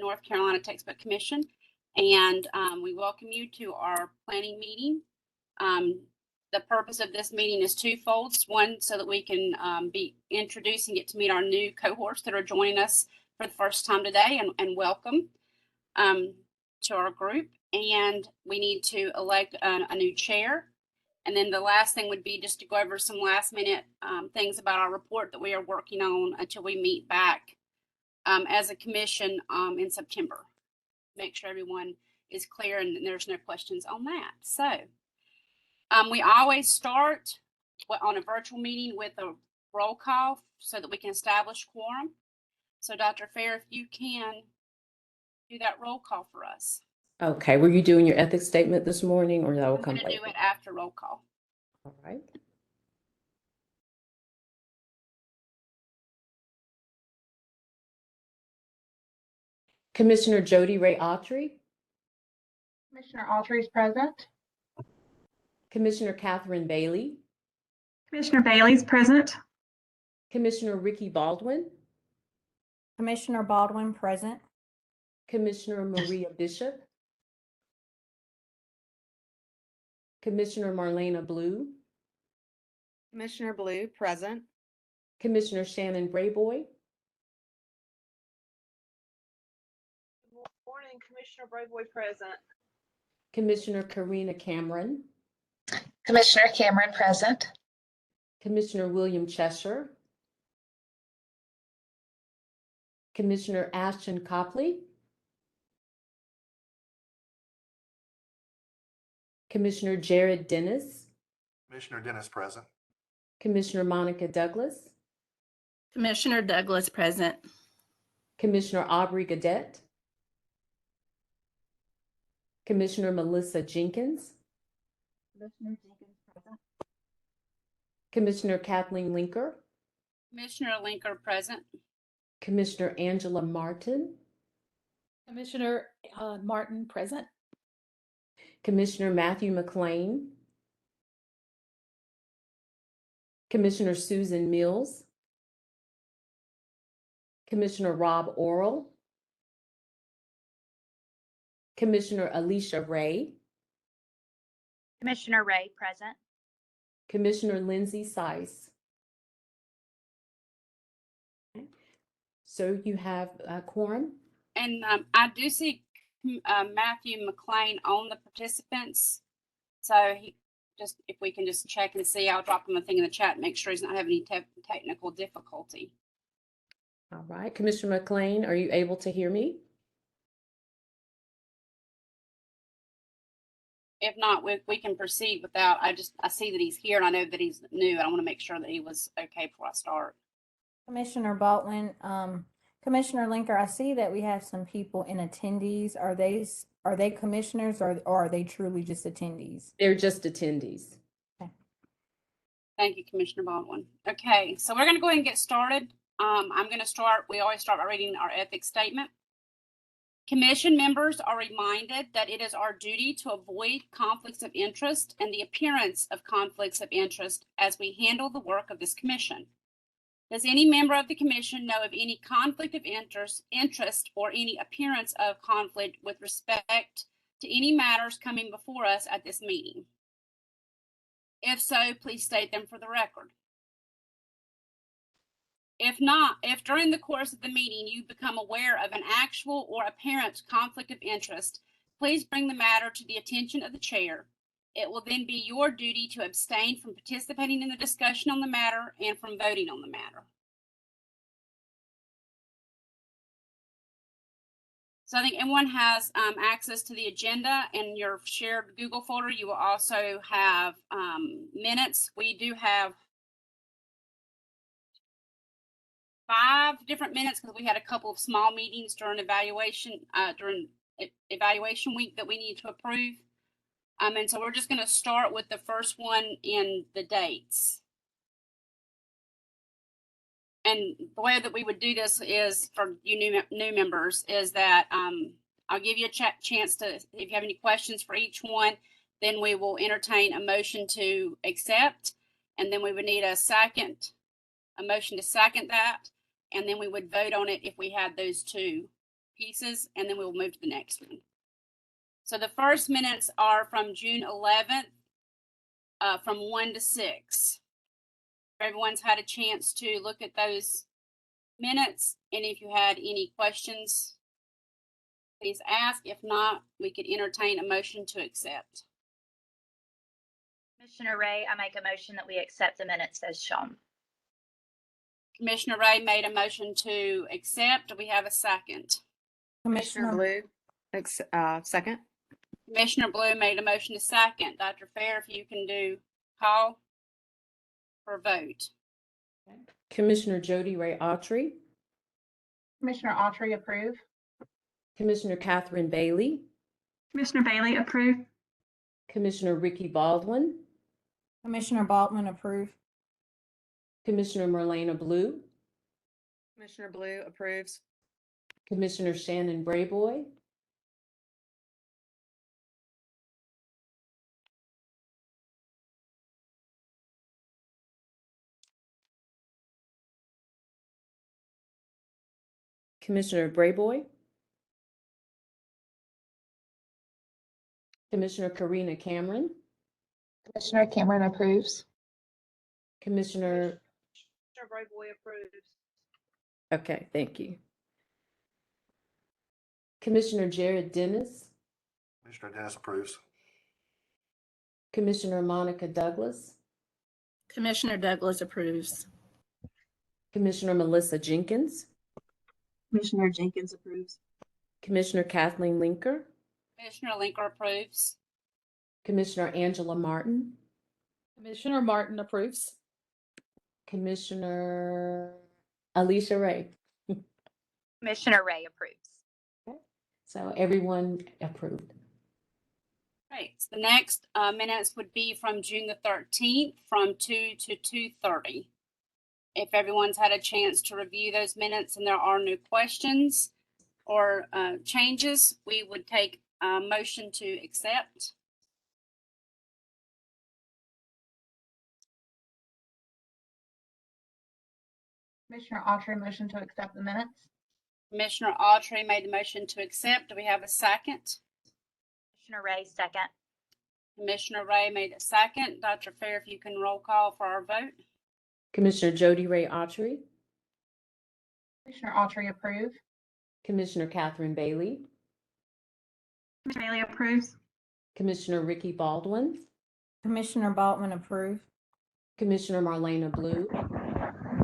North Carolina Textbook Commission, and we welcome you to our planning meeting. The purpose of this meeting is twofold. One, so that we can be introduced and get to meet our new cohorts that are joining us for the first time today, and welcome to our group. And we need to elect a new chair. And then the last thing would be just to go over some last minute things about our report that we are working on until we meet back as a commission in September. Make sure everyone is clear and there's no questions on that. So we always start on a virtual meeting with a roll call so that we can establish quorum. So Dr. Fair, if you can do that roll call for us. Okay, were you doing your ethics statement this morning, or that will come later? I'm going to do it after roll call. All right. Commissioner Jody Ray Autry. Commissioner Autry is present. Commissioner Catherine Bailey. Commissioner Bailey is present. Commissioner Ricky Baldwin. Commissioner Baldwin present. Commissioner Maria Bishop. Commissioner Marlena Blue. Commissioner Blue present. Commissioner Shannon Brayboy. Good morning, Commissioner Brayboy present. Commissioner Karina Cameron. Commissioner Cameron present. Commissioner William Cheshire. Commissioner Ashton Copley. Commissioner Jared Dennis. Commissioner Dennis present. Commissioner Monica Douglas. Commissioner Douglas present. Commissioner Aubrey Gadet. Commissioner Melissa Jenkins. Commissioner Jenkins present. Commissioner Kathleen Linker. Commissioner Linker present. Commissioner Angela Martin. Commissioner Martin present. Commissioner Matthew McLean. Commissioner Susan Mills. Commissioner Rob Orrell. Commissioner Alicia Ray. Commissioner Ray present. Commissioner Lindsay Seiss. So you have a quorum? And I do see Matthew McLean on the participants. So he just, if we can just check and see, I'll drop him a thing in the chat and make sure he's not having any technical difficulty. All right, Commissioner McLean, are you able to hear me? If not, we can proceed without. I see that he's here and I know that he's new. I want to make sure that he was okay before I start. Commissioner Baldwin, Commissioner Linker, I see that we have some people in attendees. Are they commissioners or are they truly just attendees? They're just attendees. Okay. Thank you, Commissioner Baldwin. Okay, so we're going to go ahead and get started. I'm going to start. We always start by reading our ethics statement. Commission members are reminded that it is our duty to avoid conflicts of interest and the appearance of conflicts of interest as we handle the work of this commission. Does any member of the commission know of any conflict of interest or any appearance of conflict with respect to any matters coming before us at this meeting? If so, please state them for the record. If not, if during the course of the meeting you become aware of an actual or apparent conflict of interest, please bring the matter to the attention of the chair. It will then be your duty to abstain from participating in the discussion on the matter and from voting on the matter. So I think everyone has access to the agenda. In your shared Google folder, you will also have minutes. We do have 5 different minutes because we had a couple of small meetings during evaluation week that we need to approve. And so we're just going to start with the first one in the dates. And the way that we would do this is for you new members is that I'll give you a chance to, if you have any questions for each one, then we will entertain a motion to accept. And then we would need a motion to second that. And then we would vote on it if we had those two pieces, and then we will move to the next one. So the first minutes are from June 11th, from 1 to 6. Everyone's had a chance to look at those minutes, and if you had any questions, please ask. If not, we could entertain a motion to accept. Commissioner Ray, I make a motion that we accept the minutes as shown. Commissioner Ray made a motion to accept. Do we have a second? Commissioner Blue, second. Commissioner Blue made a motion to second. Dr. Fair, if you can do call for vote. Commissioner Jody Ray Autry, Commissioner Autry, approve. Commissioner Catherine Bailey, Commissioner Bailey, approve. Commissioner Ricky Baldwin, Commissioner Baldwin, approve. Commissioner Marlena Blue, Commissioner Blue approves. Commissioner Shannon Brayboy, Commissioner Brayboy, Commissioner Karina Cameron, Commissioner Cameron approves. Commissioner, Commissioner Brayboy approves. okay, thank you. Commissioner Jared Dennis, Commissioner Dennis approves. Commissioner Monica Douglas, Commissioner Douglas approves. Commissioner Melissa Jenkins, Commissioner Jenkins approves. Commissioner Kathleen Linker, Commissioner Linker approves. Commissioner Angela Martin, Commissioner Martin approves. Commissioner Alicia Ray. Commissioner Ray approves. So everyone approved. Right. So the next minutes would be from June the 13th from 2 to 2:30. If everyone's had a chance to review those minutes and there are no questions or changes, we would take a motion to accept. Commissioner Autry, motion to accept the minutes. Commissioner Autry made the motion to accept. Do we have a second? Commissioner Ray, second. Commissioner Ray made a second. Dr. Fair, if you can roll call for our vote. Commissioner Jody Ray Autry, Commissioner Autry, approve. Commissioner Catherine Bailey, Commissioner Bailey approves. Commissioner Ricky Baldwin, Commissioner Baldwin, approve. Commissioner Marlena Blue,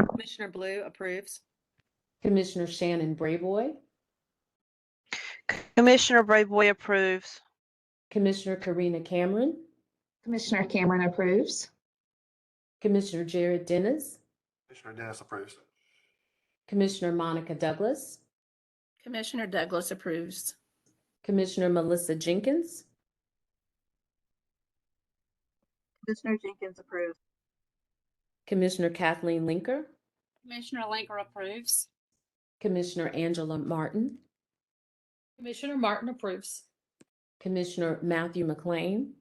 Commissioner Blue approves. Commissioner Shannon Brayboy, Commissioner Brayboy approves. Commissioner Karina Cameron, Commissioner Cameron approves. Commissioner Jared Dennis, Commissioner Dennis approves. Commissioner Monica Douglas, Commissioner Douglas approves. Commissioner Melissa Jenkins, Commissioner Jenkins approves. Commissioner Kathleen Linker, Commissioner Linker approves. Commissioner Angela Martin, Commissioner Martin approves. Commissioner Matthew McLean,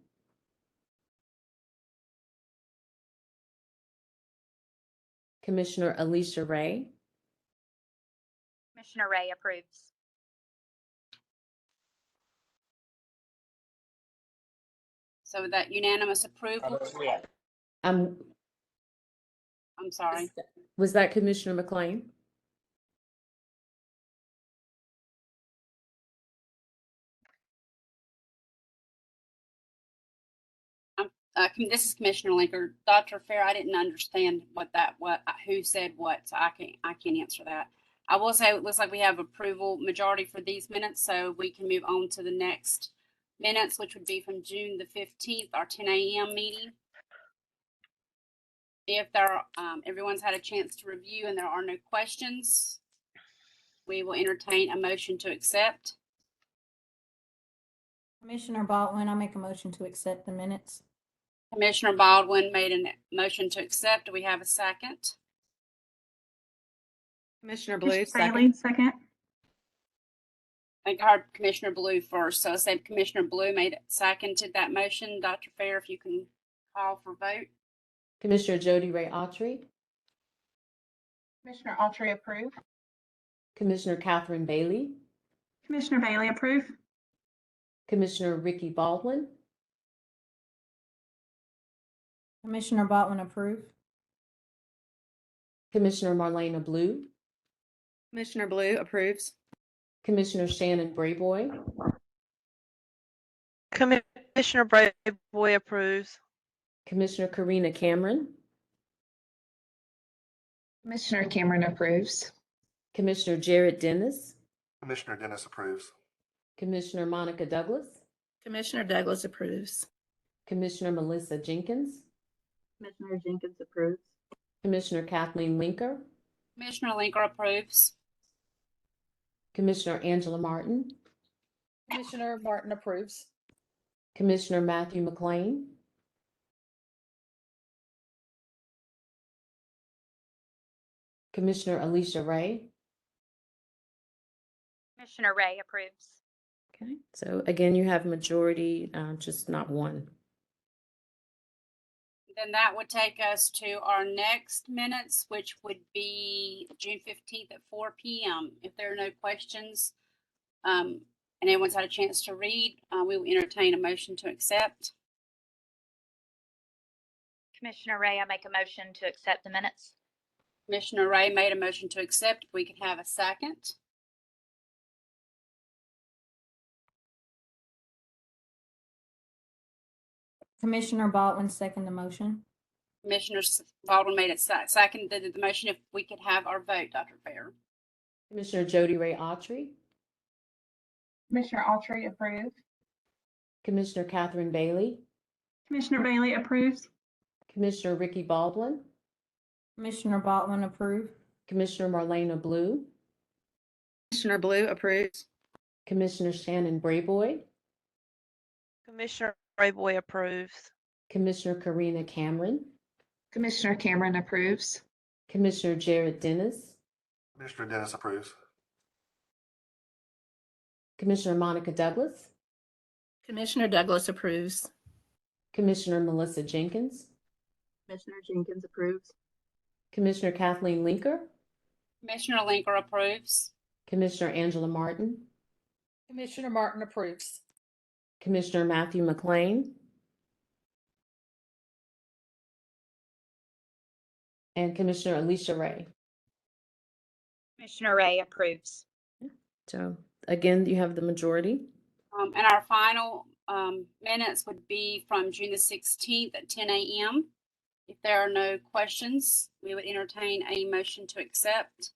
Commissioner Alicia Ray, Commissioner Ray approves. So with that unanimous approval, I'm, I'm sorry. was that Commissioner McLean? This is Commissioner Linker. Dr. Fair, I didn't understand who said what, so I can't answer that. I will say it looks like we have approval majority for these minutes, so we can move on to the next minutes, which would be from June the 15th, our 10 a.m. meeting. If everyone's had a chance to review and there are no questions, we will entertain a motion to accept. Commissioner Baldwin, I make a motion to accept the minutes. Commissioner Baldwin made a motion to accept. Do we have a second? Commissioner Blue, Commissioner Bailey, second. second. I think I heard Commissioner Blue first, so I said Commissioner Blue seconded that motion. Dr. Fair, if you can call for vote. Commissioner Jody Ray Autry, Commissioner Autry, approve. Commissioner Catherine Bailey, Commissioner Bailey, approve. Commissioner Ricky Baldwin, Commissioner Baldwin approve. Commissioner Marlena Blue, Commissioner Blue approves. Commissioner Shannon Brayboy, Commissioner Brayboy approves. Commissioner Karina Cameron, Commissioner Cameron approves. Commissioner Jared Dennis, Commissioner Dennis approves. Commissioner Monica Douglas, Commissioner Douglas approves. Commissioner Melissa Jenkins, Commissioner Jenkins approves. Commissioner Kathleen Linker, Commissioner Linker approves. Commissioner Angela Martin, Commissioner Martin approves. Commissioner Matthew McLean, Commissioner Alicia Ray. Commissioner Ray approves. Okay, so again, you have majority, just not one. Then that would take us to our next minutes, which would be June 15th at 4 p.m. If there are no questions, and everyone's had a chance to read, we will entertain a motion to accept. Commissioner Ray, I make a motion to accept the minutes. Commissioner Ray made a motion to accept. If we could have a second. Commissioner Baldwin second the motion. Commissioner Baldwin made it seconded the motion. If we could have our vote, Dr. Fair. Commissioner Jody Ray Autry, Commissioner Autry, approve. Commissioner Catherine Bailey, Commissioner Bailey approves. Commissioner Ricky Baldwin, Commissioner Baldwin approve. Commissioner Marlena Blue, Commissioner Blue approves. Commissioner Shannon Brayboy, Commissioner Brayboy approves. Commissioner Karina Cameron, Commissioner Cameron approves. Commissioner Jared Dennis, Commissioner Dennis approves. Commissioner Monica Douglas, Commissioner Douglas approves. Commissioner Melissa Jenkins, Commissioner Jenkins approves. Commissioner Kathleen Linker, Commissioner Linker approves. Commissioner Angela Martin, Commissioner Martin approves. Commissioner Matthew McLean, and Commissioner Alicia Ray. Commissioner Ray approves. So again, you have the majority. And our final minutes would be from June the 16th at 10 a.m. If there are no questions, we would entertain a motion to accept.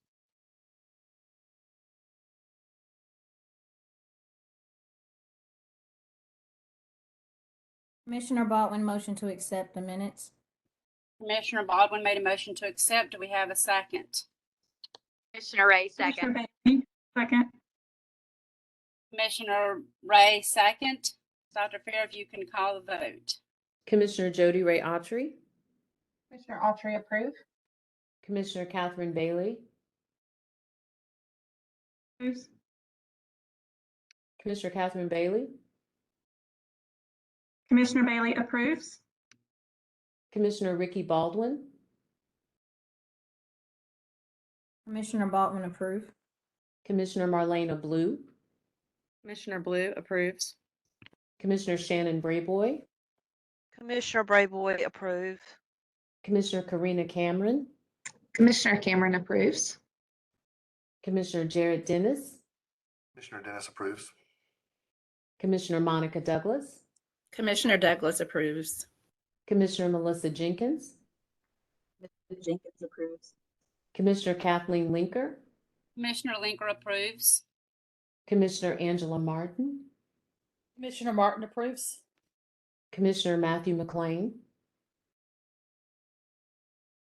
Commissioner Baldwin motion to accept the minutes. Commissioner Baldwin made a motion to accept. Do we have a second? Commissioner Ray second. Commissioner Bailey, second. Commissioner Ray second. Dr. Fair, if you can call the vote. Commissioner Jody Ray Autry, Commissioner Autry, approve. Commissioner Catherine Bailey, Approves. Commissioner Catherine Bailey, Commissioner Bailey approves. Commissioner Ricky Baldwin, Commissioner Baldwin approve. Commissioner Marlena Blue, Commissioner Blue approves. Commissioner Shannon Brayboy, Commissioner Brayboy approves. Commissioner Karina Cameron, Commissioner Cameron approves. Commissioner Jared Dennis, Commissioner Dennis approves. Commissioner Monica Douglas, Commissioner Douglas approves. Commissioner Melissa Jenkins, Commissioner Jenkins approves. Commissioner Kathleen Linker, Commissioner Linker approves. Commissioner Angela Martin, Commissioner Martin approves. Commissioner Matthew McLean,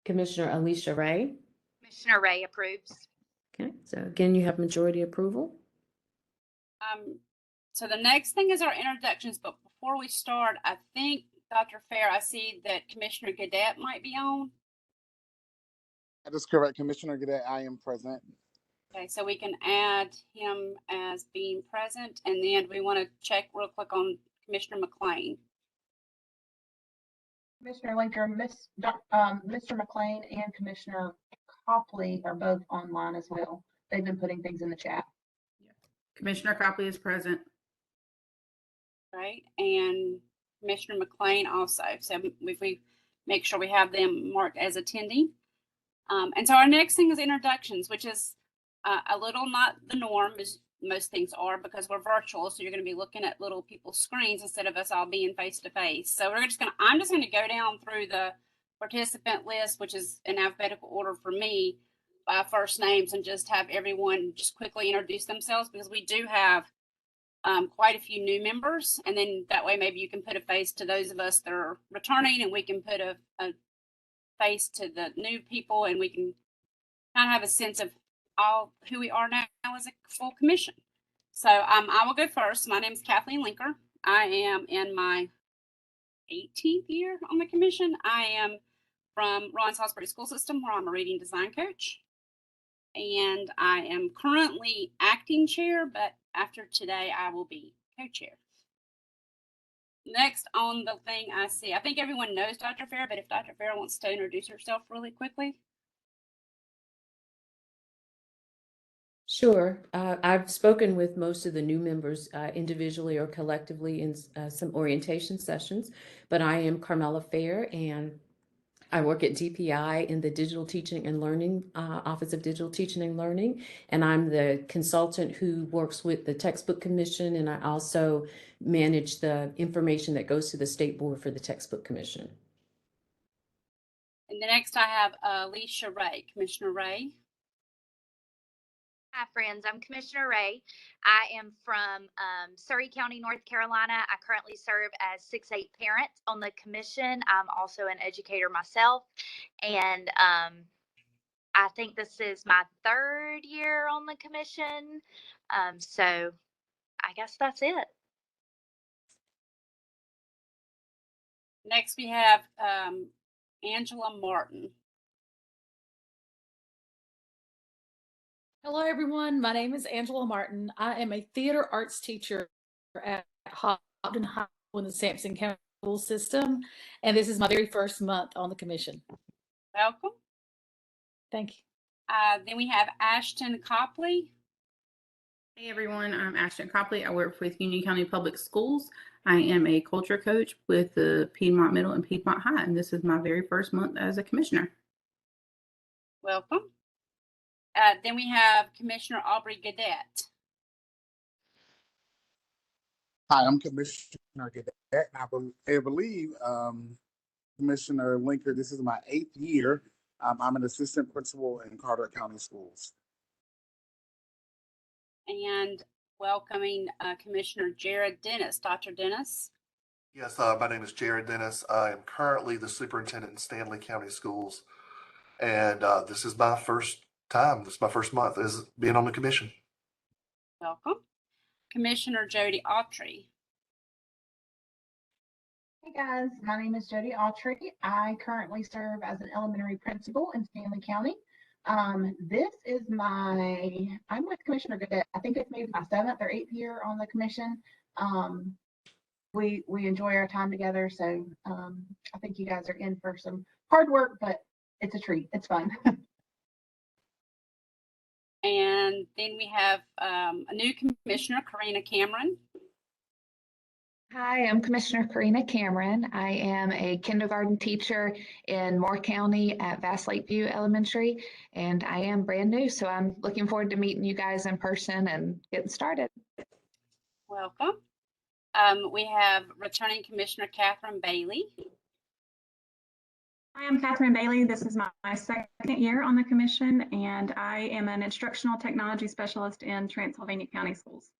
Commissioner Alicia Ray. Commissioner Ray approves. Okay, so again, you have majority approval. So the next thing is our introductions, but before we start, I think, Dr. Fair, I see that Commissioner Gadet might be on. That is correct, Commissioner Gadet. I am present. Okay, so we can add him as being present, and then we want to check real quick on Commissioner McLean. Commissioner Linker, Mr. McLean and Commissioner Copley are both online as well. They've been putting things in the chat. Commissioner Copley is present. Right, and Commissioner McLean also. So if we make sure we have them marked as attending. And so our next thing is introductions, which is a little not the norm, as most things are, because we're virtual. So you're going to be looking at little people's screens instead of us all being face to face. So I'm just going to go down through the participant list, which is in alphabetical order for me by first names, and just have everyone just quickly introduce themselves, because we do have quite a few new members, and then that way maybe you can put a face to those of us that are returning, and we can put a face to the new people, and we can kind of have a sense of all who we are now as a full commission. So I will go first. My name is Kathleen Linker. I am in my 18th year on the commission. I am from Ron Salisbury School System, where I'm a reading design coach. And I am currently acting chair, but after today, I will be co-chair. Next on the thing I see, I think everyone knows Dr. Farah, but if Dr. Farah wants to introduce herself really quickly. Sure. I've spoken with most of the new members individually or collectively in some orientation sessions, but I am Carmela Fair, and I work at DPI in the Digital Teaching and Learning Office of Digital Teaching and Learning, and I'm the consultant who works with the Textbook Commission, and I also manage the information that goes to the State Board for the Textbook Commission. And the next I have Alicia Ray, Commissioner Ray. Hi, friends. I'm Commissioner Ray. I am from Surrey County, North Carolina. I currently serve as 6-8 parent on the commission. I'm also an educator myself. And I think this is my 3rd year on the commission. So I guess that's it. Next we have Angela Martin. Hello, everyone. My name is Angela Martin. I am a theater arts teacher at Hopton High School in the Sampson County School System, and this is my very first month on the commission. Welcome. Thank you. Then we have Ashton Copley. Hey everyone, I'm Ashton Copley. I work with Union County Public Schools. I am a culture coach with the Piedmont Middle and Piedmont High, and this is my very first month as a commissioner. Welcome. Then we have Commissioner Aubrey Gadet. Hi, I'm Commissioner Gadet, and I believe Commissioner Linker, this is my 8th year. I'm an assistant principal in Carteret County Schools. And welcoming Commissioner Jared Dennis. Dr. Dennis. Yes, my name is Jared Dennis. I am currently the superintendent in Stanley County Schools. And this is my first time, this is my first month as being on the commission. Welcome. Commissioner Jody Autry. Hey guys, my name is Jody Autry. I currently serve as an elementary principal in Stanley County. This is I'm with Commissioner Gadet. I think it's maybe my 7th or 8th year on the commission. We enjoy our time together, so I think you guys are in for some hard work, but it's a treat. It's fun. And then we have a new commissioner, Karina Cameron. Hi, I'm Commissioner Karina Cameron. I am a kindergarten teacher in Moore County at Vast Lakeview Elementary, and I am brand new, so I'm looking forward to meeting you guys in person and getting started. Welcome. We have returning Commissioner Catherine Bailey. Hi, I'm Catherine Bailey. This is my 2nd year on the commission, and I am an instructional technology specialist in Transylvania County Schools.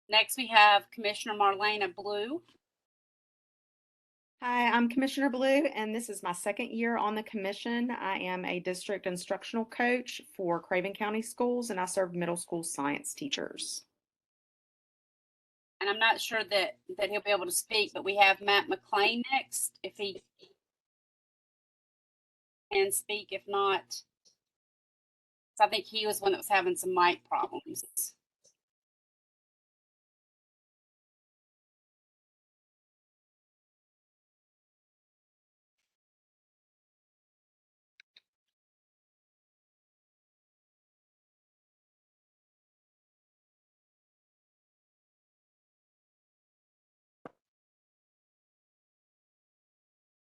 Next, we have Commissioner Marlena Blue. Hi, I'm Commissioner Blue, and this is my 2nd year on the commission. I am a district instructional coach for Craven County Schools, and I serve middle school science teachers. And I'm not sure that he'll be able to speak, but we have Matt McLean next, if he can speak. If not, so I think he was one that was having some mic problems.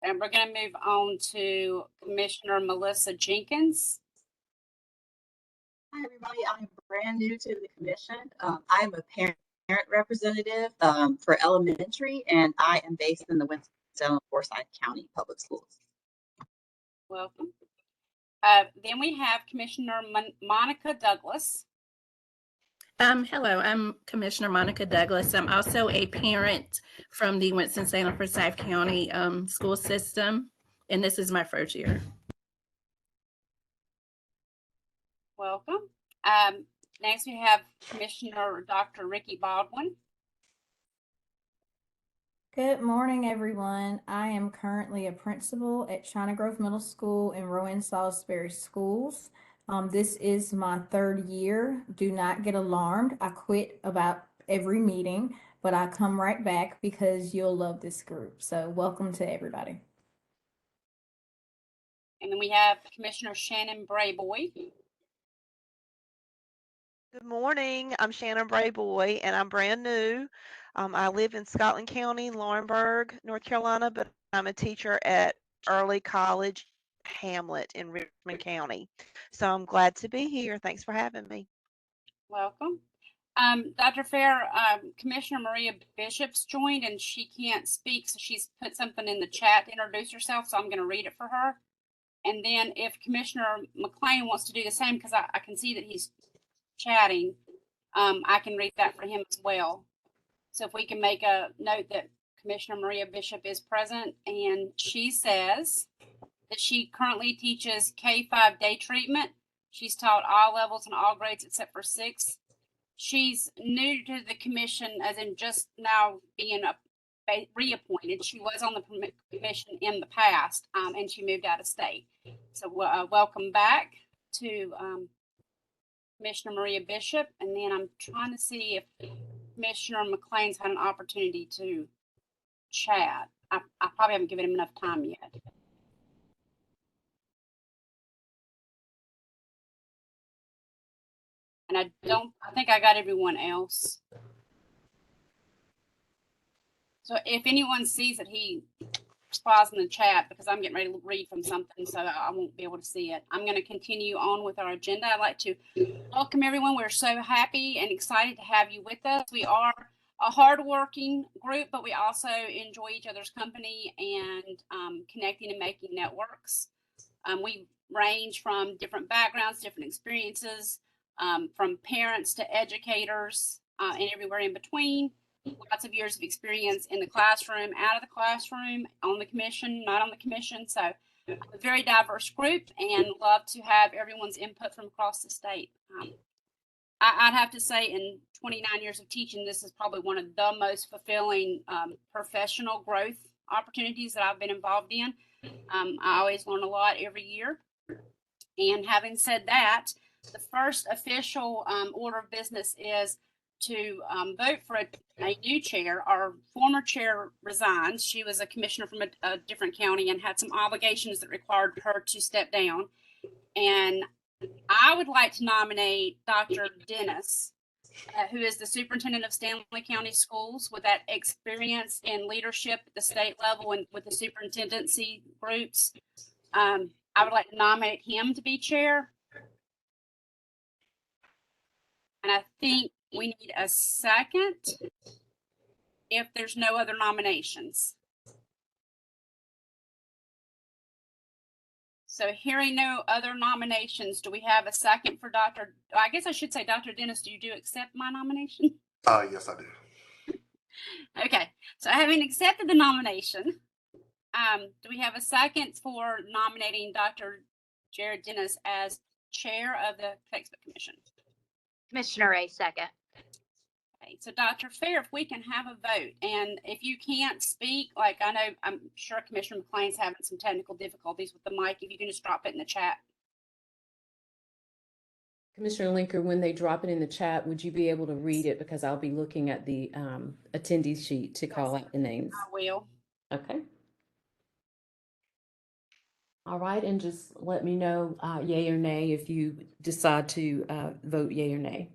And we're going to move on to Commissioner Melissa Jenkins. Hi, everybody. I'm brand new to the commission. I'm a parent representative for elementary, and I am based in the Winston-Salem Forsyth County Public Schools. Welcome. Then we have Commissioner Monica Douglas. Hello, I'm Commissioner Monica Douglas. I'm also a parent from the Winston-Salem Forsyth County school system, and this is my first year. Welcome. Next we have Commissioner Dr. Ricky Baldwin. Good morning, everyone. I am currently a principal at China Grove Middle School in Rowan Salisbury Schools. This is my third year. Do not get alarmed. I quit about every meeting, but I come right back because you'll love this group. So welcome to everybody. And then we have Commissioner Shannon Brayboy. Good morning. I'm Shannon Brayboy, and I'm brand new. I live in Scotland County, Laurinburg, North Carolina, but I'm a teacher at Early College Hamlet in Richmond County. So I'm glad to be here. Thanks for having me. Welcome. Dr. Fair, Commissioner Maria Bishop's joined and she can't speak, so she's put something in the chat to introduce herself, so I'm going to read it for her. And then if Commissioner McLean wants to do the same, because I can see that he's chatting, I can read that for him as well. So if we can make a note that Commissioner Maria Bishop is present, and she says that she currently teaches K-5 day treatment. She's taught all levels and all grades except for 6. She's new to the commission, as in just now being reappointed. She was on the commission in the past, and she moved out of state. So welcome back to Commissioner Maria Bishop. And then I'm trying to see if Commissioner McLean's had an opportunity to chat. I probably haven't given him enough time yet. And I think I got everyone else. So if anyone sees that he replies in the chat, because I'm getting ready to read from something, so I won't be able to see it. I'm going to continue on with our agenda. I'd like to welcome everyone. We're so happy and excited to have you with us. We are a hardworking group, but we also enjoy each other's company and connecting and making networks. We range from different backgrounds, different experiences, from parents to educators and everywhere in between. Lots of years of experience in the classroom, out of the classroom, on the commission, not on the commission. So a very diverse group, and love to have everyone's input from across the state. I'd have to say in 29 years of teaching, this is probably one of the most fulfilling professional growth opportunities that I've been involved in. I always learn a lot every year. And having said that, the first official order of business is to vote for a new chair. Our former chair resigned. She was a commissioner from a different county and had some obligations that required her to step down. And I would like to nominate Dr. Dennis, who is the superintendent of Stanley County Schools with that experience in leadership at the state level and with the superintendency groups. I would like to nominate him to be chair. And I think we need a second if there's no other nominations. So hearing no other nominations, do we have a second for Dr. I guess I should say, Dr. Dennis, do you accept my nomination? Yes, I do. Okay, so having accepted the nomination, do we have a second for nominating Dr. Jared Dennis as chair of the Textbook Commission? Commissioner Ray, second. Okay, so Dr. Fair, if we can have a vote, and if you can't speak, like I know, I'm sure Commissioner McLean's having some technical difficulties with the mic, if you can just drop it in the chat. Commissioner Linker, when they drop it in the chat, would you be able to read it? Because I'll be looking at the attendee sheet to call out the names. I will. Okay. All right, and just let me know yay or nay if you decide to vote yay or nay.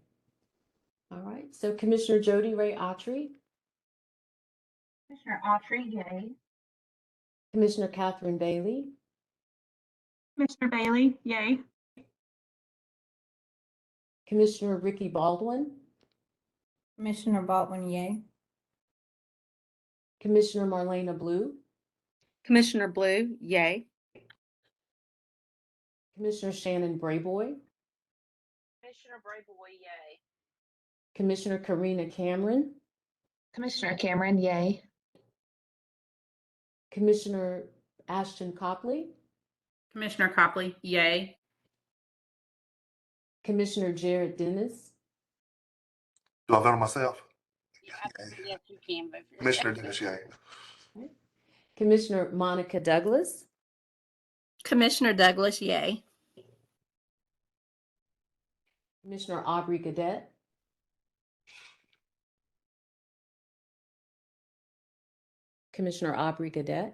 All right, so Commissioner Jody Ray Autry. Commissioner Autry, yay. Commissioner Catherine Bailey, Commissioner Bailey, yay. Commissioner Ricky Baldwin, Commissioner Baldwin, yay. Commissioner Marlena Blue, Commissioner Blue, yay. Commissioner Shannon Brayboy, Commissioner Brayboy, yay. Commissioner Karina Cameron, Commissioner Cameron, yay. Commissioner Ashton Copley, Commissioner Copley, yay. Commissioner Jared Dennis, Do I vote on myself? Yes, you can vote for yourself. Commissioner Dennis, yay. Commissioner Monica Douglas, Commissioner Douglas, yay. Commissioner Aubrey Gadet, Commissioner Aubrey Gadet,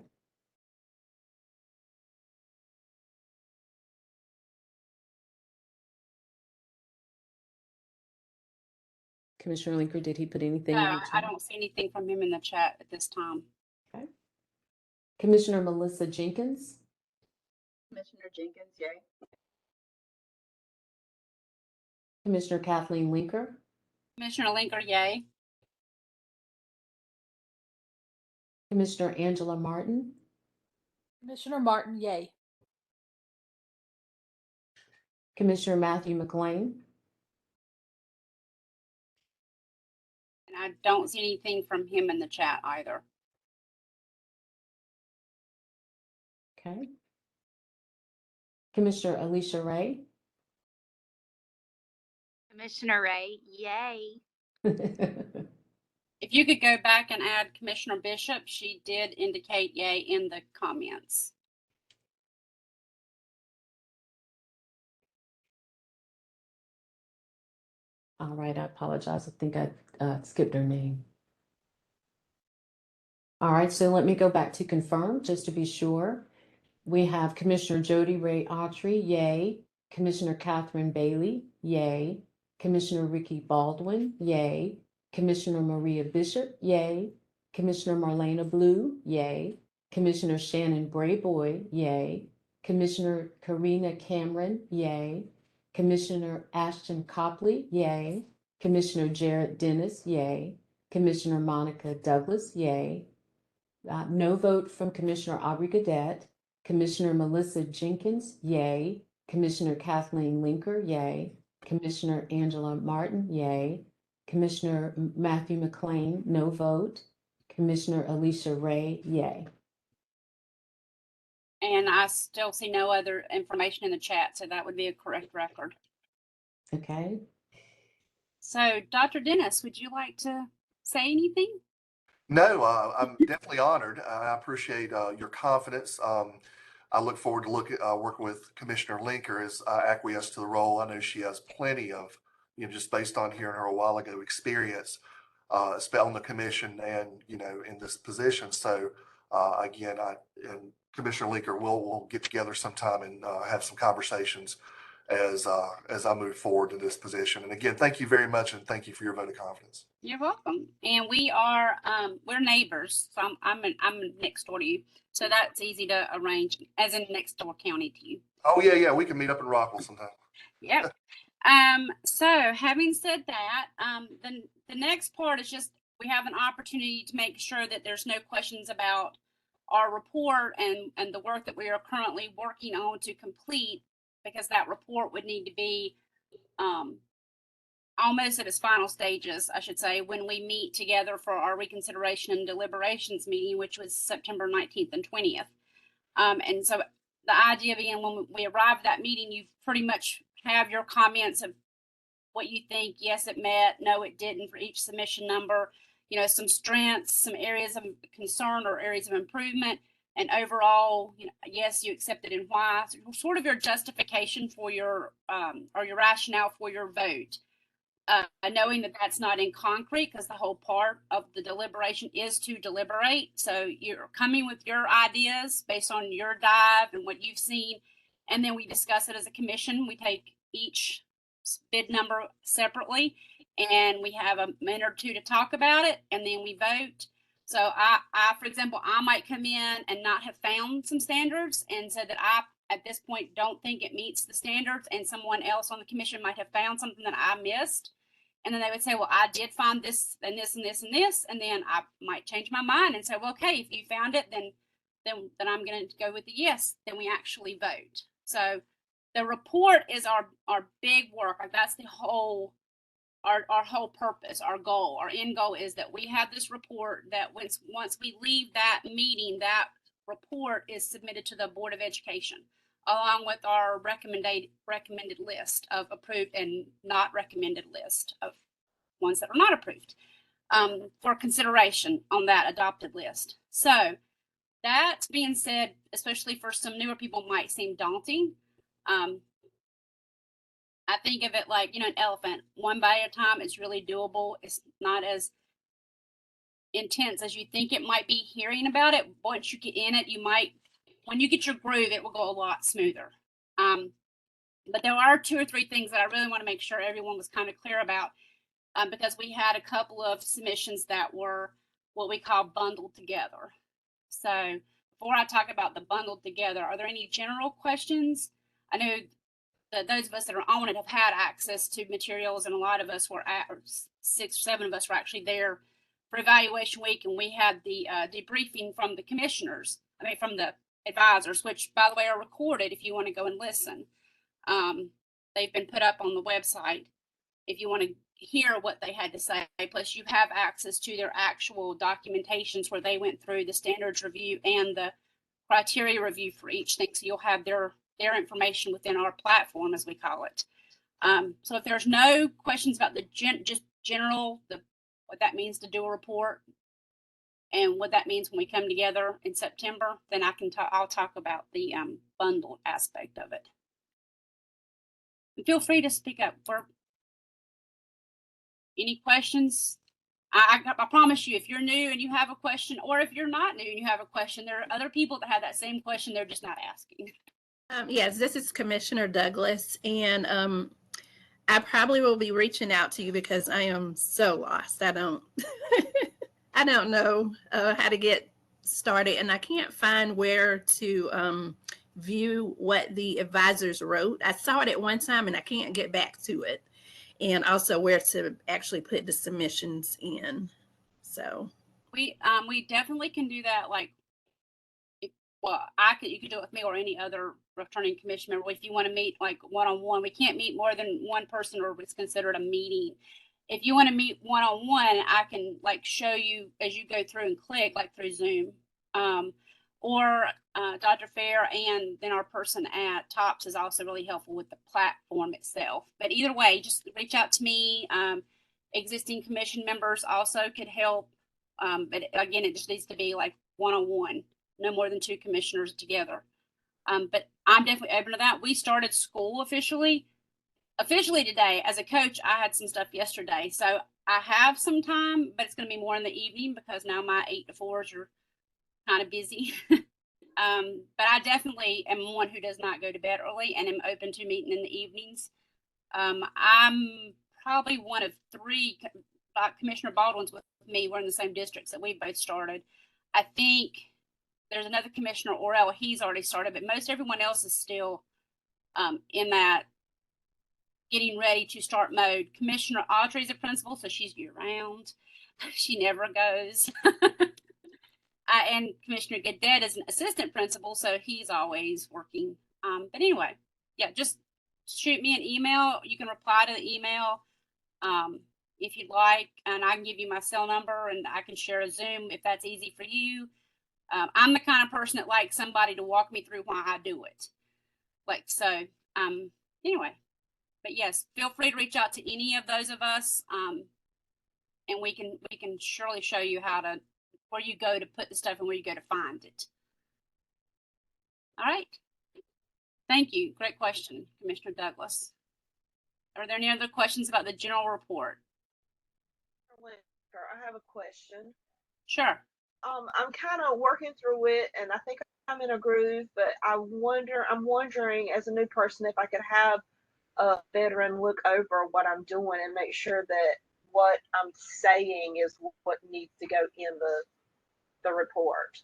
Commissioner Linker, did he put anything in the No, chat? I don't see anything from him in the chat at this time. Okay. Commissioner Melissa Jenkins, Commissioner Jenkins, yay. Commissioner Kathleen Linker, Commissioner Linker, yay. Commissioner Angela Martin, Commissioner Martin, yay. Commissioner Matthew McLean, And I don't see anything from him in the chat either. okay. Commissioner Alicia Ray, Commissioner Ray, yay. If you could go back and add Commissioner Bishop, she did indicate yay in the comments. All right, I apologize. I think I skipped her name. All right, so let me go back to confirm just to be sure. We have Commissioner Jody Ray Autry, yay. Commissioner Catherine Bailey, yay. Commissioner Ricky Baldwin, yay. Commissioner Maria Bishop, yay. Commissioner Marlena Blue, yay. Commissioner Shannon Brayboy, yay. Commissioner Karina Cameron, yay. Commissioner Ashton Copley, yay. Commissioner Jared Dennis, yay. Commissioner Monica Douglas, yay. No vote from Commissioner Aubrey Gadet. Commissioner Melissa Jenkins, yay. Commissioner Kathleen Linker, yay. Commissioner Angela Martin, yay. Commissioner Matthew McLean, no vote. Commissioner Alicia Ray, yay. And I still see no other information in the chat, so that would be a correct record. Okay. So, Dr. Dennis, would you like to say anything? No, I'm definitely honored. I appreciate your confidence. I look forward to working with Commissioner Linker as I acquiesce to the role. I know she has plenty of, just based on hearing her a while ago, experience on the commission and, in this position. So again, and Commissioner Linker will get together sometime and have some conversations as I move forward to this position. And again, thank you very much, and thank you for your vote of confidence. You're welcome. And we are we're neighbors, so I'm next door to you, so that's easy to arrange, as in next door county to you. Oh yeah, we can meet up in Rockwell sometime. Yep. So having said that, then the next part is just we have an opportunity to make sure that there's no questions about our report and the work that we are currently working on to complete, because that report would need to be almost at its final stages, I should say, when we meet together for our reconsideration and deliberations meeting, which was September 19th and 20th. And so the idea being, when we arrive at that meeting, you pretty much have your comments of what you think. Yes, it met. No, it didn't, for each submission number. Some strengths, some areas of concern or areas of improvement. And overall, yes, you accepted and why. So sort of your justification for your or your rationale for your vote. Knowing that that's not in concrete, because the whole part of the deliberation is to deliberate. So you're coming with your ideas based on your dive and what you've seen. And then we discuss it as a commission. We take each bid number separately, and we have a minute or two to talk about it, and then we vote. So for example, I might come in and not have found some standards and said that I, at this point, don't think it meets the standards, and someone else on the commission might have found something that I missed. And then they would say, well, I did find this and this and this and this. And then I might change my mind and say, well, okay, if you found it, then I'm going to go with the yes. Then we actually vote. So the report is our big work. Like that's the whole, our whole purpose, our goal, our end goal is that we have this report that once we leave that meeting, that report is submitted to the Board of Education, along with our recommended list of approved and not recommended list of ones that are not approved for consideration on that adopted list. So that being said, especially for some newer people, might seem daunting. I think of it like, an elephant, one bite at a time. It's really doable. It's not as intense as you think it might be hearing about it. Once you get in it, when you get your groove, it will go a lot smoother. But there are 2 or 3 things that I really want to make sure everyone was kind of clear about, because we had a couple of submissions that were what we call bundled together. So before I talk about the bundled together, are there any general questions? I know that those of us that are on it have had access to materials, and a lot of us were 6 or 7 of us were actually there for evaluation week, and we had the debriefing from the commissioners, from the advisors, which by the way are recorded if you want to go and listen. They've been put up on the website if you want to hear what they had to say. Plus you have access to their actual documentations where they went through the standards review and the criteria review for each thing. So you'll have their information within our platform, as we call it. So if there's no questions about the just general, what that means to do a report and what that means when we come together in September, then I'll talk about the bundled aspect of it. And feel free to speak up for any questions. I promise you, if you're new and you have a question, or if you're not new and you have a question, there are other people that have that same question. They're just not asking. Yes, this is Commissioner Douglas, and I probably will be reaching out to you because I am so lost. I don't I don't know how to get started, and I can't find where to view what the advisors wrote. I saw it at one time and I can't get back to it, and also where to actually put the submissions in. So we definitely can do that. Like, you could do it with me or any other returning commission member. If you want to meet like one-on-one, we can't meet more than one person, or it's considered a meeting. If you want to meet one-on-one, I can like show you as you go through and click like through Zoom, or Dr. Fair, and then our person at TOPS is also really helpful with the platform itself. But either way, just reach out to me. Existing commission members also could help. But again, it just needs to be like one-on-one, no more than 2 commissioners together. But I'm definitely open to that. We started school officially today. As a coach, I had some stuff yesterday, so I have some time, but it's going to be more in the evening because now my 8 to 4s are kind of busy. But I definitely am one who does not go to bed early and am open to meeting in the evenings. I'm probably one of 3. Commissioner Baldwin's with me. We're in the same districts that we both started. I think there's another commissioner, Orel. He's already started, but most everyone else is still in that getting ready to start mode. Commissioner Autry is a principal, so she's year round. She never goes. And Commissioner Gadet is an assistant principal, so he's always working. But anyway, yeah, just shoot me an email. You can reply to the email if you'd like, and I can give you my cell number and I can share a Zoom if that's easy for you. I'm the kind of person that likes somebody to walk me through why I do it. Anyway, but yes, feel free to reach out to any of those of us, and we can surely show you where you go to put the stuff and where you go to find it. All right. Thank you. Great question, Commissioner Douglas. Are there any other questions about the general report? I have a question. Sure. I'm kind of working through it, and I think I'm in a groove, but I'm wondering as a new person if I could have a veteran look over what I'm doing and make sure that what I'm saying is what needs to go in the the report?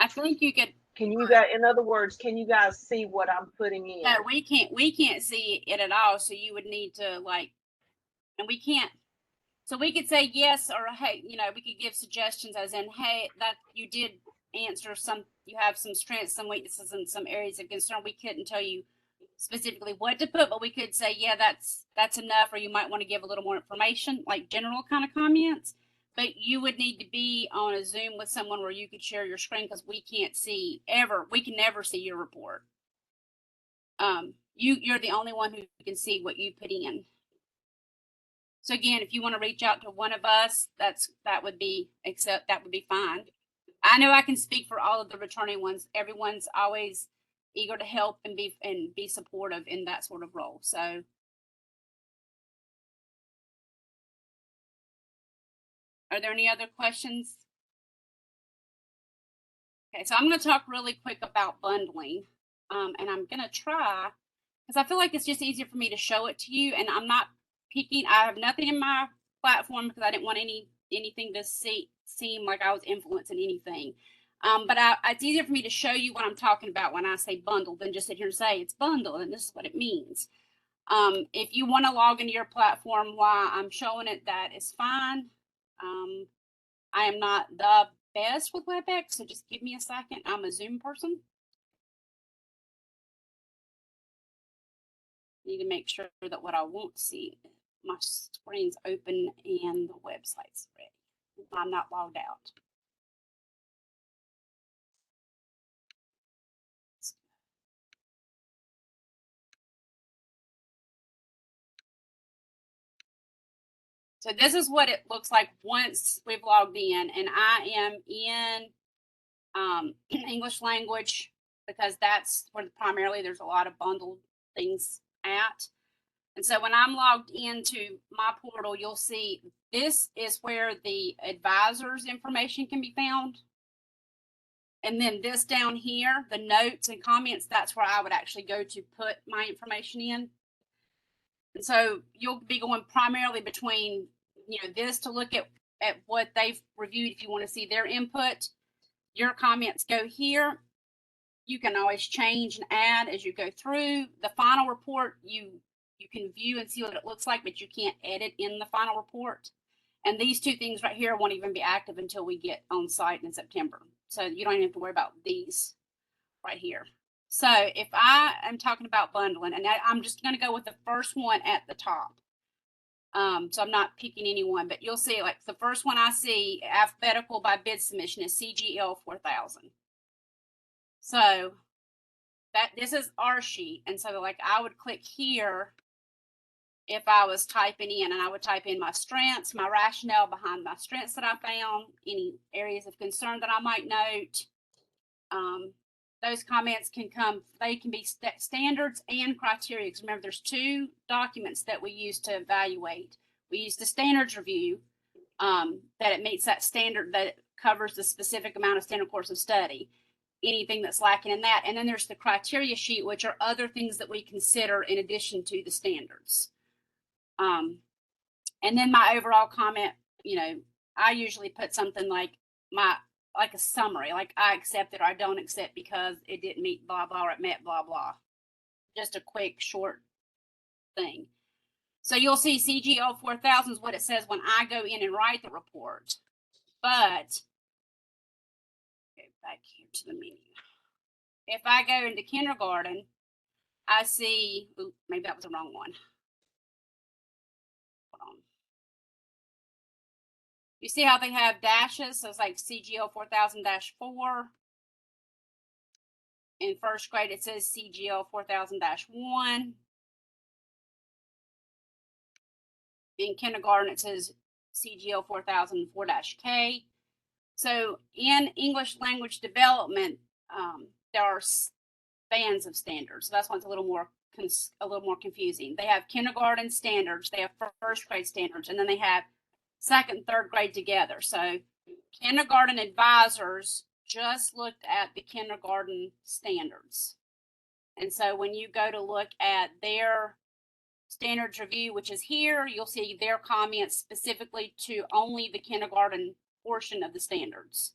I think you could. Can you guys, in other words, can you guys see what I'm putting in? No, we can't see it at all. So you would need to like, and we can't. So we could say yes or hey, you know, we could give suggestions as in, hey, that you did answer some, you have some strengths, some weaknesses, and some areas of concern. We couldn't tell you specifically what to put, but we could say, yeah, that's enough, or you might want to give a little more information, like general kind of comments. But you would need to be on a Zoom with someone where you could share your screen, because we can't see we can never see your report. You're the only one who can see what you put in. So again, if you want to reach out to one of us, that would be fine. I know I can speak for all of the returning ones. Everyone's always eager to help and be supportive in that sort of role. So are there any other questions? Okay, so I'm going to talk really quick about bundling. And I'm going to try, because I feel like it's just easier for me to show it to you, and I'm not peeking. I have nothing in my platform because I didn't want anything to seem like I was influencing anything. But it's easier for me to show you what I'm talking about when I say bundle than just sit here and say it's bundle and this is what it means. If you want to log into your platform while I'm showing it, that is fine. I am not the best with WebEx, so just give me a second. I'm a Zoom person. Need to make sure that what I won't see, my screen's open and the website's ready. I'm not logged out. So this is what it looks like once we've logged in, and I am in English language, because that's where primarily there's a lot of bundled things at. And so when I'm logged into my portal, you'll see this is where the advisor's information can be found. And then this down here, the notes and comments, that's where I would actually go to put my information in. And so you'll be going primarily between, this to look at what they've reviewed if you want to see their input. Your comments go here. You can always change and add as you go through. The final report, you can view and see what it looks like, but you can't edit in the final report. And these two things right here won't even be active until we get on site in September. So you don't even have to worry about these right here. So if I am talking about bundling, and I'm just going to go with the first one at the top. So I'm not picking anyone, but you'll see like the first one I see alphabetical by bid submission is CGL 4000. So this is our sheet. And so like I would click here if I was typing in, and I would type in my strengths, my rationale behind my strengths that I found, any areas of concern that I might note. Those comments they can be standards and criteria. Because remember, there's two documents that we use to evaluate. We use the standards review, that it meets that standard, that it covers the specific amount of standard course of study, anything that's lacking in that. And then there's the criteria sheet, which are other things that we consider in addition to the standards. And then my overall comment, I usually put something like a summary, like I accept it or I don't accept because it didn't meet blah, blah, or it met blah, blah. Just a quick, short thing. So you'll see CGL 4000 is what it says when I go in and write the report. But, go back here to the menu. If I go into kindergarten, I see, maybe that was the wrong one. Hold on. You see how they have dashes? So it's like CGL 4000-4. In first grade, it says CGL 4000-1. In kindergarten, it says CGL 4004-K. So in English language development, there are spans of standards. So that's why it's a little more confusing. They have kindergarten standards, they have first grade standards, and then they have second and third grade together. So kindergarten advisors just looked at the kindergarten standards. And so when you go to look at their standards review, which is here, you'll see their comments specifically to only the kindergarten portion of the standards.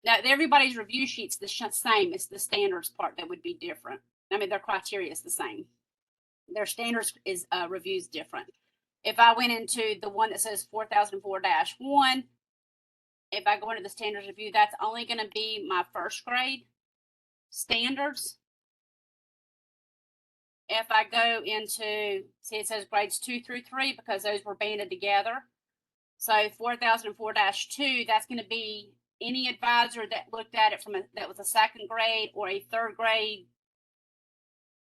Now, everybody's review sheet's the same. It's the standards part that would be different. I mean, their criteria is the same. Their standards is reviews different. If I went into the one that says 4004-1, if I go into the standards review, that's only going to be my first grade standards. If I go into, see, it says grades 2 through 3 because those were banded together. So 4004-2, that's going to be any advisor that looked at it that was a second grade or a third grade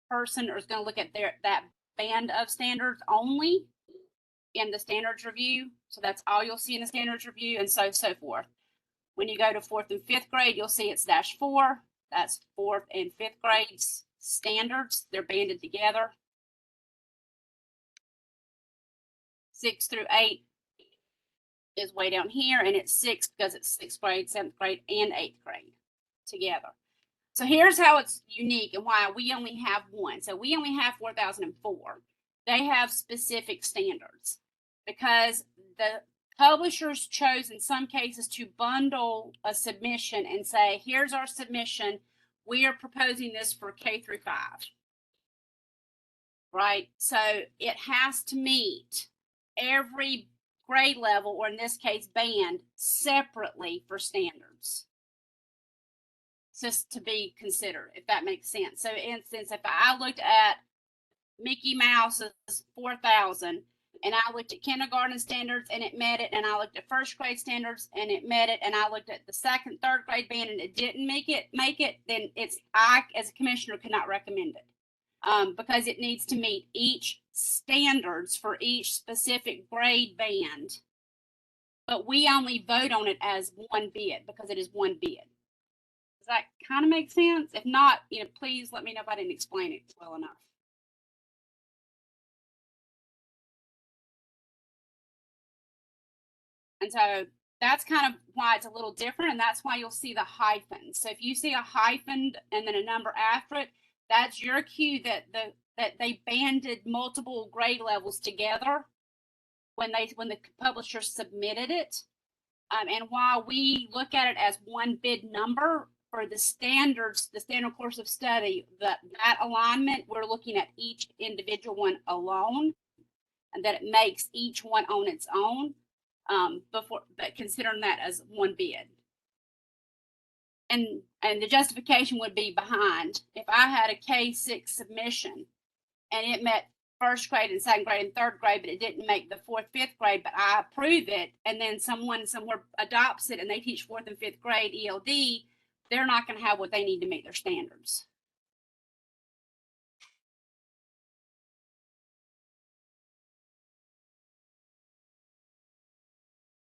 person is going to look at that band of standards only in the standards review. So that's all you'll see in the standards review, and so forth. When you go to 4th and 5th grade, you'll see it's -4. That's 4th and 5th grades standards. They're banded together. 6 through 8 is way down here, and it's 6 because it's 6th grade, 7th grade, and 8th grade together. So here's how it's unique and why we only have one. So we only have 4004. They have specific standards because the publishers chose in some cases to bundle a submission and say, here's our submission. We are proposing this for K through 5. Right? So it has to meet every grade level, or in this case, band, separately for standards. Just to be considered, if that makes sense. So, for instance, if I looked at Mickey Mouse's 4000 and I looked at kindergarten standards and it met it, and I looked at first grade standards and it met it, and I looked at the second, third grade band and it didn't make it, then I, as a commissioner, could not recommend it because it needs to meet each standards for each specific grade band. But we only vote on it as one bid because it is one bid. Does that kind of make sense? If not, please let me know if I didn't explain it well enough. And so that's kind of why it's a little different, and that's why you'll see the hyphen. So if you see a hyphen and then a number after it, that's your cue that they banded multiple grade levels together when the publisher submitted it. And while we look at it as one bid number for the standards, the standard course of study, that alignment, we're looking at each individual one alone, and that it makes each one on its own, but considering that as one bid. And the justification would be behind, if I had a K6 submission and it met first grade and second grade and third grade, but it didn't make the 4th, 5th grade, but I approve it, and then someone somewhere adopts it and they teach 4th and 5th grade ELD, they're not going to have what they need to meet their standards.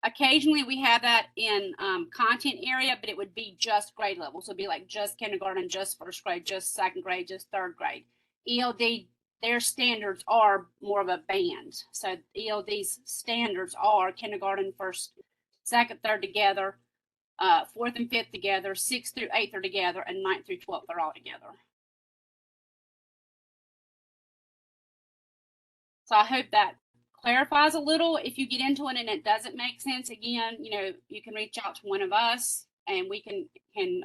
Occasionally we have that in content area, but it would be just grade level. So it'd be like just kindergarten, just first grade, just second grade, just third grade. ELD, their standards are more of a band. So ELD's standards are kindergarten, first, second, third together, 4th and 5th together, 6th through 8th are together, and 9th through 12th are all together. So I hope that clarifies a little. If you get into it and it doesn't make sense, again, you can reach out to one of us and we can kind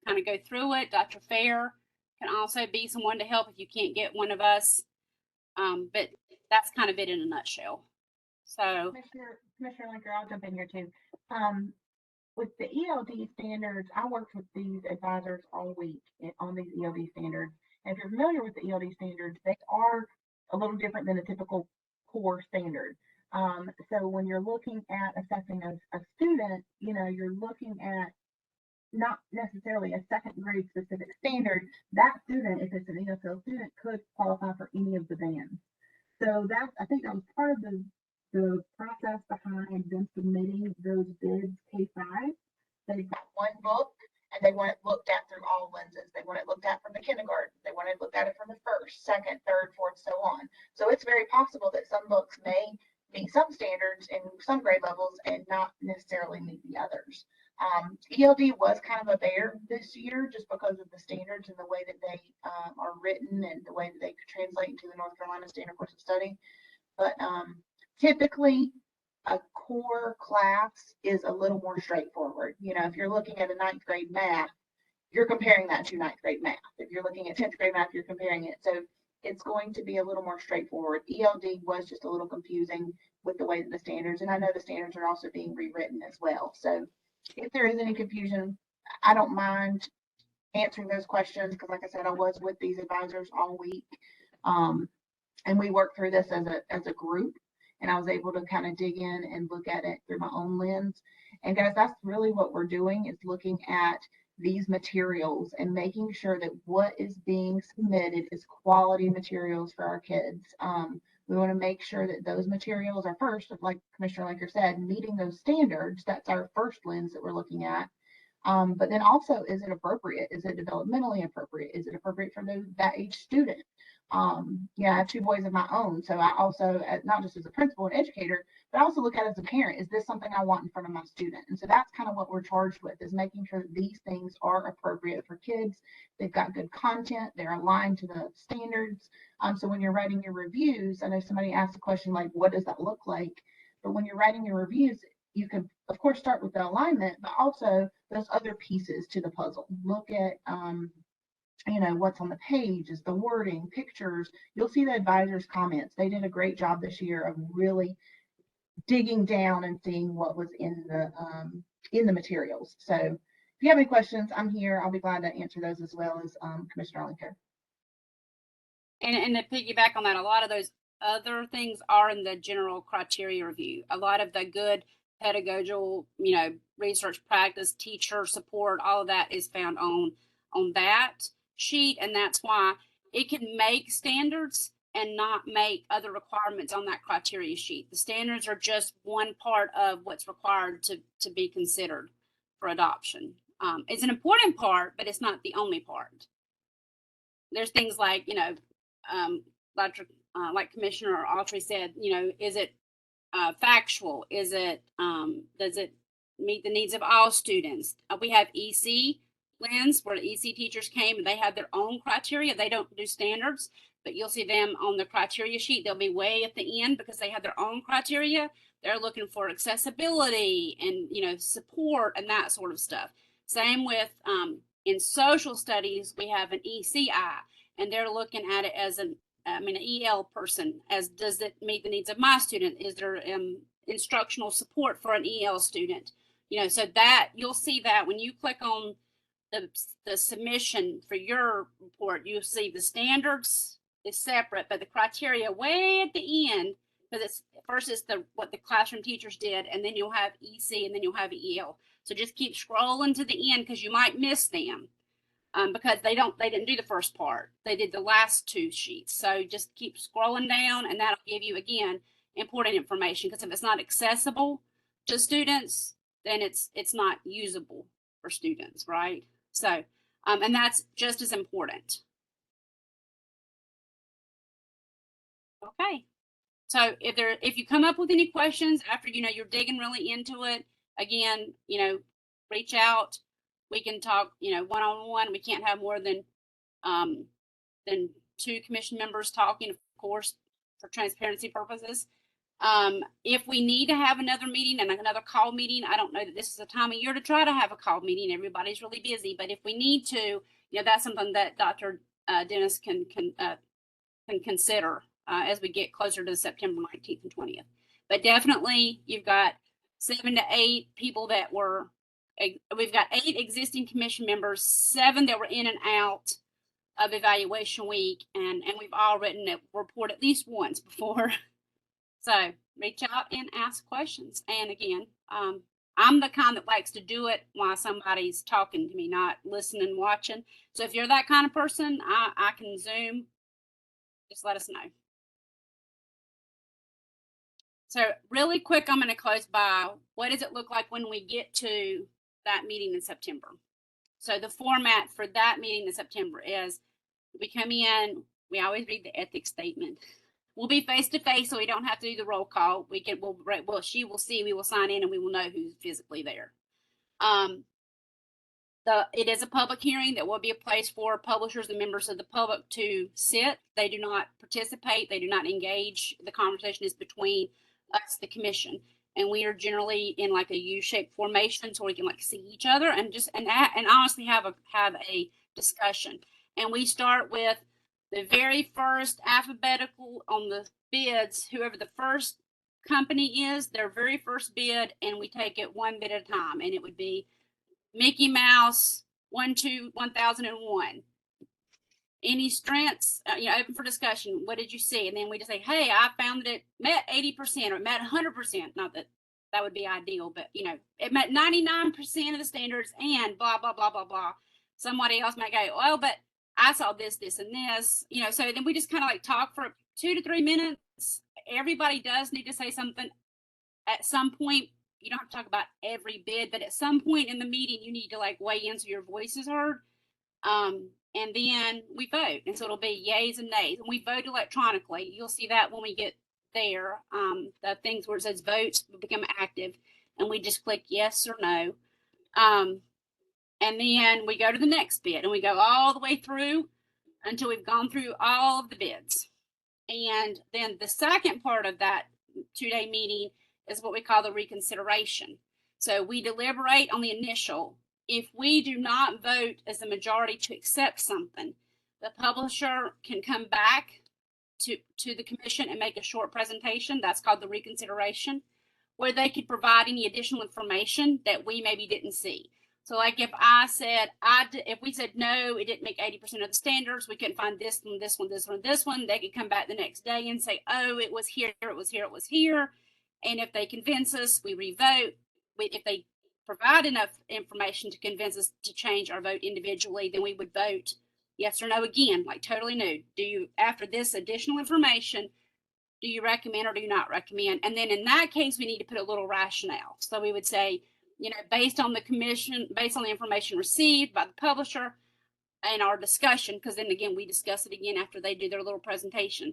of go through it. Dr. Fair can also be someone to help if you can't get one of us. But that's kind of it in a nutshell. So, Commissioner Linker, I'll jump in here too. With the ELD standards, I worked with these advisors all week on these ELD standards. And if you're familiar with the ELD standards, they are a little different than a typical core standard. So when you're looking at assessing a student, you're looking at not necessarily a second grade specific standard. That student, if it's an ESL student, could qualify for any of the bands. So I think that was part of the process behind them submitting those bids K5. They've got one book and they want it looked at through all lenses. They want it looked at from the kindergarten. They want it looked at it from the first, second, third, fourth, so on. So it's very possible that some books may meet some standards in some grade levels and not necessarily meet the others. ELD was kind of a bear this year just because of the standards and the way that they are written and the way that they translate into the North Carolina Standard Course of Study. But typically, a core class is a little more straightforward. You know, if you're looking at a 9th grade math, you're comparing that to 9th grade math. If you're looking at 10th grade math, you're comparing it. So it's going to be a little more straightforward. ELD was just a little confusing with the way that the standards, and I know the standards are also being rewritten as well. So if there is any confusion, I don't mind answering those questions because, like I said, I was with these advisors all week, and we worked through this as a group, and I was able to kind of dig in and look at it through my own lens. And guys, that's really what we're doing, is looking at these materials and making sure that what is being submitted is quality materials for our kids. We want to make sure that those materials are first, like Commissioner Linker said, meeting those standards. That's our first lens that we're looking at. But then also, is it appropriate? Is it developmentally appropriate? Is it appropriate for that age student? Yeah, I have 2 boys of my own. So I also, not just as a principal and educator, but I also look at it as a parent. Is this something I want in front of my student? And so that's kind of what we're charged with, is making sure that these things are appropriate for kids. They've got good content. They're aligned to the standards. So when you're writing your reviews, I know somebody asked a question like, what does that look like? But when you're writing your reviews, you can, of course, start with the alignment, but also those other pieces to the puzzle. Look at, you know, what's on the page, is the wording, pictures. You'll see the advisors' comments. They did a great job this year of really digging down and seeing what was in the materials. So if you have any questions, I'm here. I'll be glad to answer those, as well as Commissioner Linker. And to piggyback on that, a lot of those other things are in the general criteria review. A lot of the good pedagogical, you know, research practice, teacher support, all of that is found on that sheet. And that's why it can make standards and not make other requirements on that criteria sheet. The standards are just one part of what's required to be considered for adoption. It's an important part, but it's not the only part. There's things like, you know, like Commissioner Autry said, you know, is it factual? Is it, does it meet the needs of all students? We have EC lens, where the EC teachers came and they have their own criteria. They don't do standards, but you'll see them on the criteria sheet. They'll be way at the end because they have their own criteria. They're looking for accessibility and, you know, support and that sort of stuff. Same with in social studies, we have an ECI, and they're looking at it as an EL person, as does it meet the needs of my student? Is there instructional support for an EL student? You know, so that you'll see that when you click on the submission for your report, you'll see the standards is separate, but the criteria way at the end, because it's first it's what the classroom teachers did, and then you'll have EC, and then you'll have EL. So just keep scrolling to the end because you might miss them. Because they didn't do the first part. They did the last 2 sheets. So just keep scrolling down, and that'll give you, again, important information, because if it's not accessible to students, then it's not usable for students, right? So, and that's just as important. Okay. So if you come up with any questions after, you know, you're digging really into it, again, you know, reach out. We can talk, you know, one-on-one. We can't have more than 2 commission members talking, of course, for transparency purposes. If we need to have another meeting and another call meeting, I don't know that this is the time of year to try to have a call meeting. Everybody's really busy, but if we need to, you know, that's something that Dr. Dennis can consider as we get closer to September 19th and 20th. But definitely, you've got 7 to 8 people that were. We've got 8 existing commission members, 7 that were in and out of evaluation week, and we've all written a report at least once before. So reach out and ask questions. And again, I'm the kind that likes to do it while somebody's talking to me, not listening and watching. So if you're that kind of person, I can Zoom. Just let us know. So really quick, I'm going to close by what does it look like when we get to that meeting in September. So the format for that meeting in September is we come in, we always read the ethics statement. We'll be face to face, so we don't have to do the roll call. She will see, we will sign in, and we will know who's physically there. It is a public hearing. That will be a place for publishers and members of the public to sit. They do not participate. They do not engage. The conversation is between us, the commission, and we are generally in like a U-shaped formation, so we can like see each other and honestly have a discussion. And we start with the very first alphabetical on the bids. Whoever the first company is, their very first bid, and we take it one bid at a time, and it would be Mickey Mouse 1001. Any strengths, open for discussion. What did you see? And then we just say, hey, I found that it met 80% or it met 100%. Not that that would be ideal, but it met 99% of the standards and blah, blah, blah, blah, blah. Somebody else might go, well, but I saw this, this, and this, so then we just kind of like talk for 2 to 3 minutes. Everybody does need to say something at some point. You don't have to talk about every bid, but at some point in the meeting, you need to like weigh in so your voice is heard. And then we vote. And so it'll be yays and nays. And we vote electronically. You'll see that when we get there. The things where it says votes will become active. And we just click yes or no. And then we go to the next bid. And we go all the way through until we've gone through all of the bids. And then the second part of that 2-day meeting is what we call the reconsideration. So we deliberate on the initial. If we do not vote as a majority to accept something, the publisher can come back to the commission and make a short presentation. That's called the reconsideration, where they could provide any additional information that we maybe didn't see. So like if I said, if we said no, it didn't make 80% of the standards, we couldn't find this one, this one, this one, this one, they could come back the next day and say, oh, it was here, it was here, it was here. And if they convince us, we revote. If they provide enough information to convince us to change our vote individually, then we would vote yes or no again, like totally new. Do you, after this additional information, do you recommend or do you not recommend? And then in that case, we need to put a little rationale. So we would say, based on the commission, based on the information received by the publisher and our discussion, because then again, we discuss it again after they do their little presentation.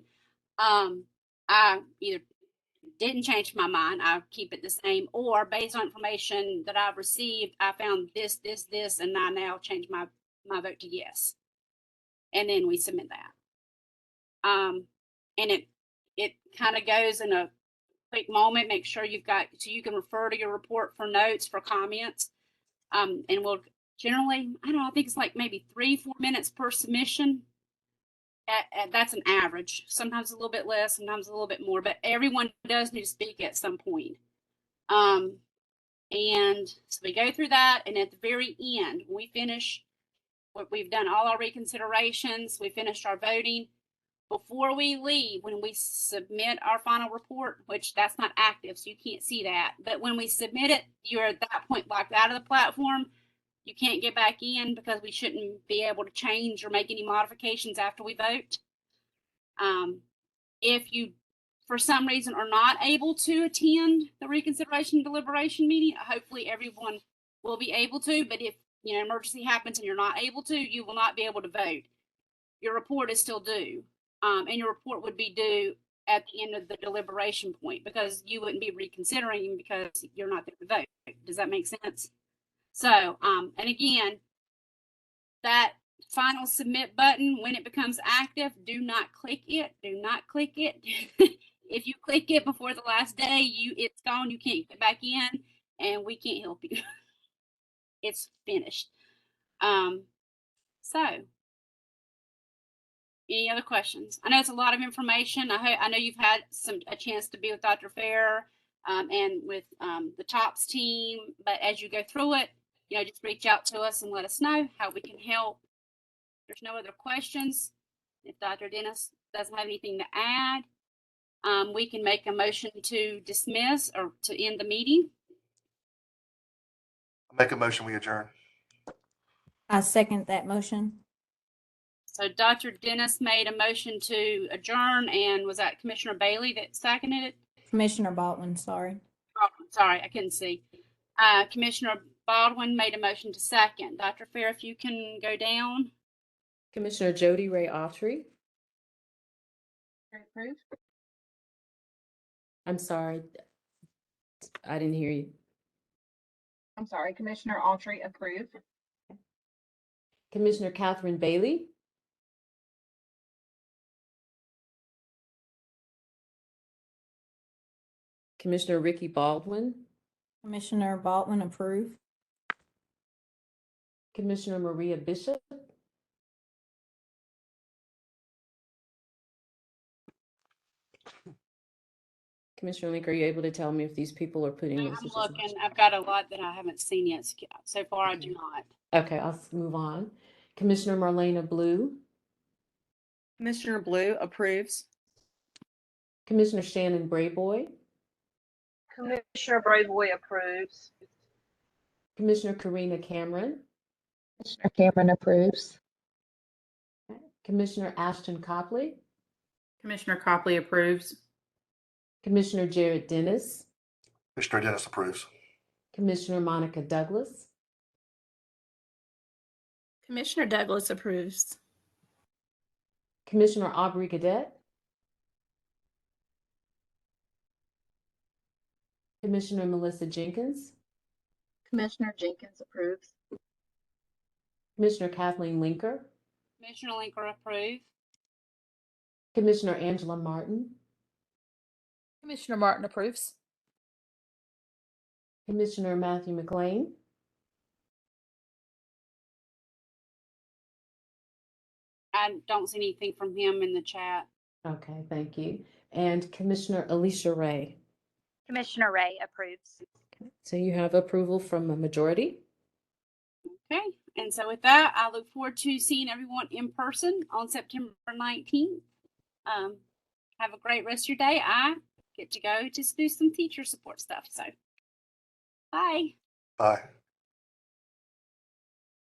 I either didn't change my mind, I keep it the same, or based on information that I've received, I found this, and I now change my vote to yes. And then we submit that. And it kind of goes in a quick moment. Make sure you've got, so you can refer to your report for notes, for comments. And we'll generally, I think it's like maybe 3-4 minutes per submission. That's an average. Sometimes a little bit less, sometimes a little bit more, but everyone does need to speak at some point. And so we go through that, and at the very end, when we finish, we've done all our reconsiderations, we finished our voting. Before we leave, when we submit our final report, which that's not active, so you can't see that, but when we submit it, you're at that point locked out of the platform. You can't get back in because we shouldn't be able to change or make any modifications after we vote. If you, for some reason, are not able to attend the reconsideration deliberation meeting, hopefully everyone will be able to, but if emergency happens and you're not able to, you will not be able to vote. Your report is still due, and your report would be due at the end of the deliberation point, because you wouldn't be reconsidering because you're not there to vote. Does that make sense? So, and again, that final submit button, when it becomes active, do not click it. Do not click it. If you click it before the last day, it's gone. You can't get back in, and we can't help you. It's finished. So, any other questions? I know it's a lot of information. I know you've had a chance to be with Dr. Fair and with the TOPS team, but as you go through it, just reach out to us and let us know how we can help. There's no other questions. If Dr. Dennis doesn't have anything to add, we can make a motion to dismiss or to end the meeting. Make a motion, we adjourn. I second that motion. So Dr. Dennis made a motion to adjourn, and was that Commissioner Bailey that seconded it? Commissioner Baldwin, sorry. Sorry, I couldn't see. Commissioner Baldwin made a motion to second. Dr. Fair, if you can go down. Commissioner Jody Ray Autry. Approved. I'm sorry, I didn't hear you. I'm sorry, Commissioner Autry approve. Commissioner Catherine Bailey. Commissioner Ricky Baldwin. Commissioner Baldwin approve. Commissioner Maria Bishop. Commissioner Link, are you able to tell me if these people are putting I'm messages? looking, I've got a lot that I haven't seen yet. So far, I do not. Okay, I'll move on. Commissioner Marlena Blue. Commissioner Blue approves. Commissioner Shannon Brayboy. Commissioner Brayboy approves. Commissioner Karina Cameron. Commissioner Cameron approves. Commissioner Ashton Copley. Commissioner Copley approves. Commissioner Jared Dennis. Commissioner Dennis approves. Commissioner Monica Douglas. Commissioner Douglas approves. Commissioner Aubrey Cadet. Commissioner Melissa Jenkins. Commissioner Jenkins approves. Commissioner Kathleen Linker. Commissioner Linker approve. Commissioner Angela Martin. Commissioner Martin approves. Commissioner Matthew McLean. I don't see anything from him in the chat. Okay, thank you. And Commissioner Alicia Ray. Commissioner Ray approves. So you have approval from a majority. Okay, and so with that, I look forward to seeing everyone in person on September 19th. Have a great rest of your day. I get to go just do some teacher support stuff. So, bye. Bye.